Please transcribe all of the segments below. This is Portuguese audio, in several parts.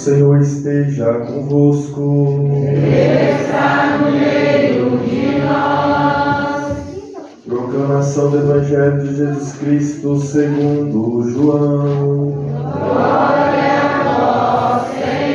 Senhor esteja convosco. Ele está no meio de nós. Proclamação do Evangelho de Jesus Cristo segundo João. Glória a vós, Senhor.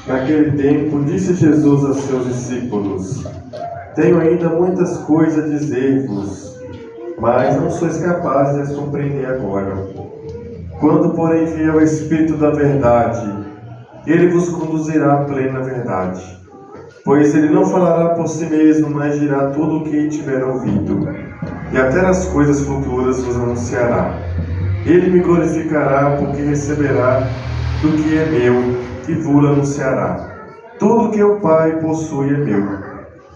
Naquele tempo, disse Jesus a seus discípulos: Tenho ainda muitas coisas a dizer-vos, mas não sois capazes de as compreender agora. Quando, porém, vier o Espírito da verdade, ele vos conduzirá à plena verdade. Pois ele não falará por si mesmo, mas dirá tudo o que tiver ouvido, e até as coisas futuras vos anunciará. Ele me glorificará, porque receberá do que é meu, e vos anunciará. Tudo que o Pai possui é meu.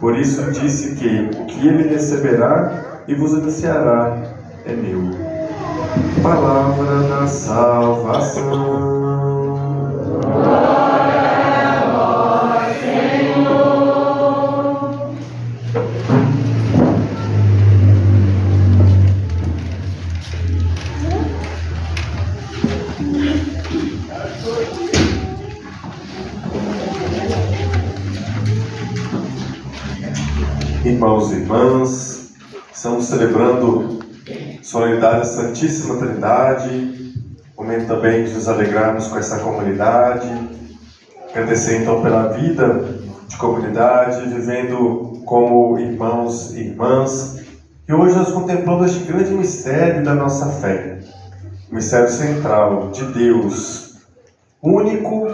Por isso disse que o que ele receberá e vos anunciará é meu. Palavra da salvação. Irmãos e irmãs, estamos celebrando a solenidade da Santíssima Trindade, momento também de nos alegrarmos com essa comunidade, agradecer então pela vida de comunidade, vivendo como irmãos e irmãs, e hoje nós contemplamos este grande mistério da nossa fé, o mistério central de Deus, único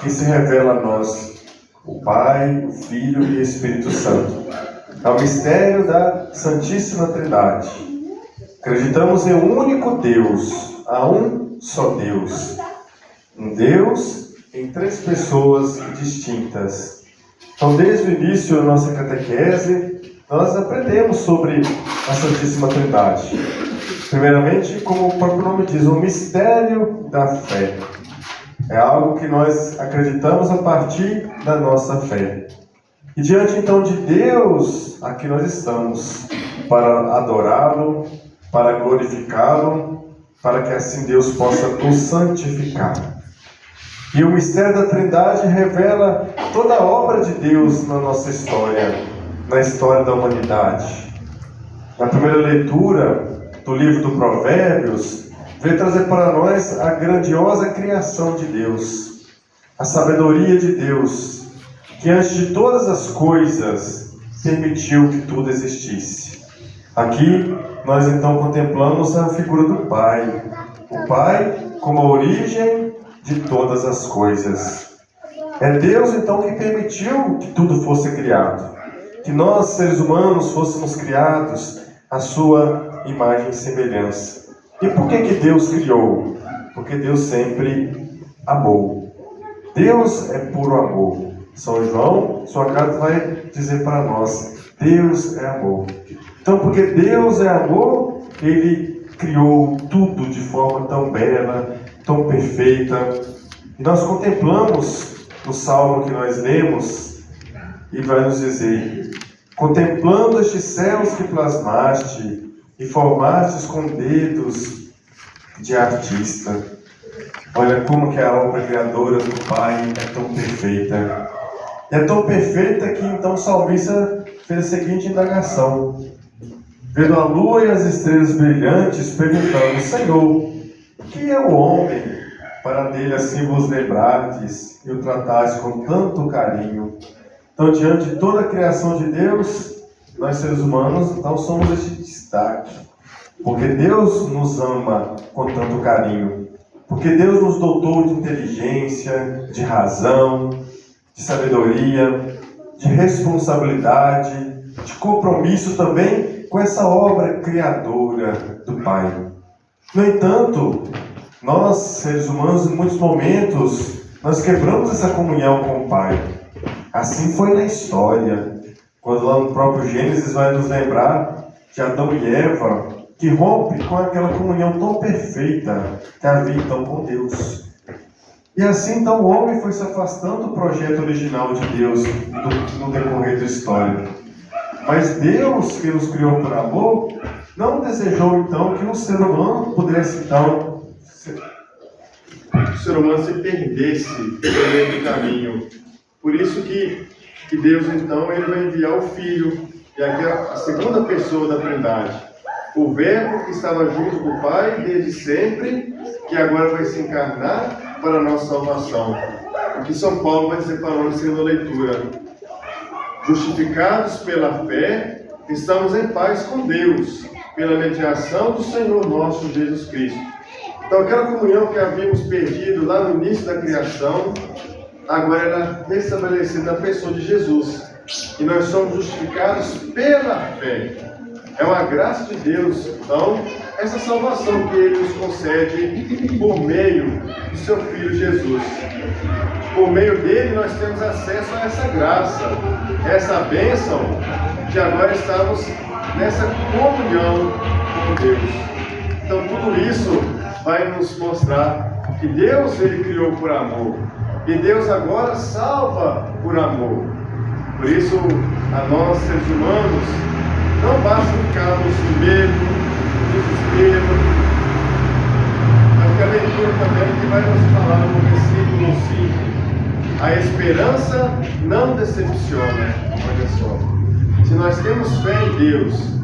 que se revela a nós, o Pai, o Filho e o Espírito Santo. É o mistério da Santíssima Trindade. Acreditamos em um único Deus, a um só Deus. Um Deus em três pessoas distintas. Então, desde o início da nossa catequese, nós aprendemos sobre a Santíssima Trindade. Primeiramente, como o próprio nome diz, o mistério da fé. É algo que nós acreditamos a partir da nossa fé. E diante então de Deus, aqui nós estamos para adorá-lo, para glorificá-lo, para que assim Deus possa nos santificar. E o mistério da Trindade revela toda a obra de Deus na nossa história, na história da humanidade. Na primeira leitura do livro do Provérbios, veio trazer para nós a grandiosa criação de Deus, a sabedoria de Deus, que antes de todas as coisas permitiu que tudo existisse. Aqui nós então contemplamos a figura do Pai, o Pai como a origem de todas as coisas. É Deus então que permitiu que tudo fosse criado, que nós seres humanos fôssemos criados à sua imagem e semelhança. E por que Deus criou? Porque Deus sempre amou. Deus é puro amor. São João, sua carta vai dizer para nós, Deus é amor. Então, porque Deus é amor, Ele criou tudo de forma tão bela, tão perfeita. E nós contemplamos o salmo que nós lemos, e vai nos dizer, contemplando estes céus que plasmaste, e formastes com dedos de artista. Olha como que a obra criadora do Pai é tão perfeita. É tão perfeita que então o salmista fez a seguinte indagação. Vendo a lua e as estrelas brilhantes, perguntando, Senhor, o que é o homem, para dele assim vos lembrardes e o tratardes com tanto carinho? Então, diante de toda a criação de Deus, nós seres humanos, então somos esse destaque. Porque Deus nos ama com tanto carinho. Porque Deus nos dotou de inteligência, de razão, de sabedoria, de responsabilidade, de compromisso também com essa obra criadora do Pai. No entanto, nós, seres humanos, em muitos momentos, nós quebramos essa comunhão com o Pai. Assim foi na história. quando lá no próprio Gênesis vai nos lembrar de Adão e Eva, que rompe com aquela comunhão tão perfeita que havia então com Deus. E assim então o homem foi se afastando do projeto original de Deus no decorrer da história. Mas Deus, que nos criou por amor, não desejou então que o ser humano pudesse então o ser humano se perdesse no meio do caminho. Por isso que Deus então ele vai enviar o Filho, e aqui é a segunda pessoa da Trindade, o Verbo que estava junto com o Pai desde sempre, que agora vai se encarnar para a nossa salvação. O que São Paulo vai dizer para nós na segunda leitura: justificados pela fé, estamos em paz com Deus, pela mediação do Senhor nosso Jesus Cristo. Então aquela comunhão que havíamos perdido lá no início da criação, agora ela é restabelecida na pessoa de Jesus. E nós somos justificados pela fé. É uma graça de Deus, então, essa salvação que Ele nos concede por meio do Seu Filho Jesus. Por meio dele nós temos acesso a essa graça, essa bênção, de agora estamos nessa comunhão com Deus. Então tudo isso vai nos mostrar que Deus ele criou por amor. E Deus agora salva por amor. Por isso, a nós, seres humanos, não basta ficarmos com medo, desespero. Mas que a leitura também que vai nos falar no versículo 5. A esperança não decepciona. Olha só. Se nós temos fé em Deus,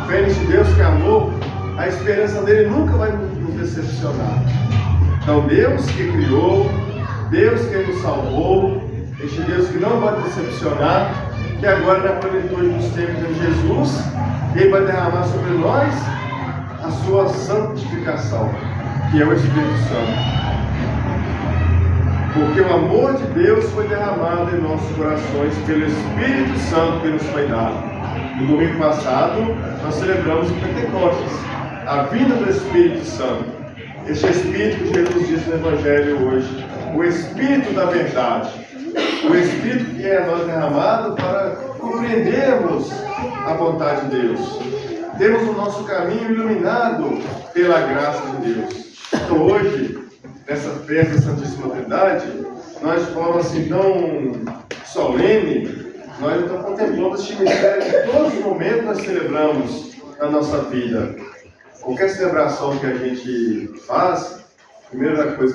fé neste Deus que é amor, a esperança dele nunca vai nos decepcionar. Então, Deus que criou, Deus que nos salvou, este Deus que não vai decepcionar, que agora na plenitude dos tempos de Jesus, Ele vai derramar sobre nós a sua santificação, que é o Espírito Santo. Porque o amor de Deus foi derramado em nossos corações pelo Espírito Santo que nos foi dado. No domingo passado, nós celebramos o Pentecostes, a vinda do Espírito Santo. Este Espírito que Jesus disse no Evangelho hoje, o Espírito da verdade, o Espírito que é a nós derramado para compreendermos a vontade de Deus. Temos o nosso caminho iluminado pela graça de Deus. Então hoje, nessa festa da Santíssima Trindade, nós de forma assim tão solene, nós então contemplamos este mistério que todos os momentos nós celebramos na nossa vida. Qualquer celebração que a gente faz, a primeira coisa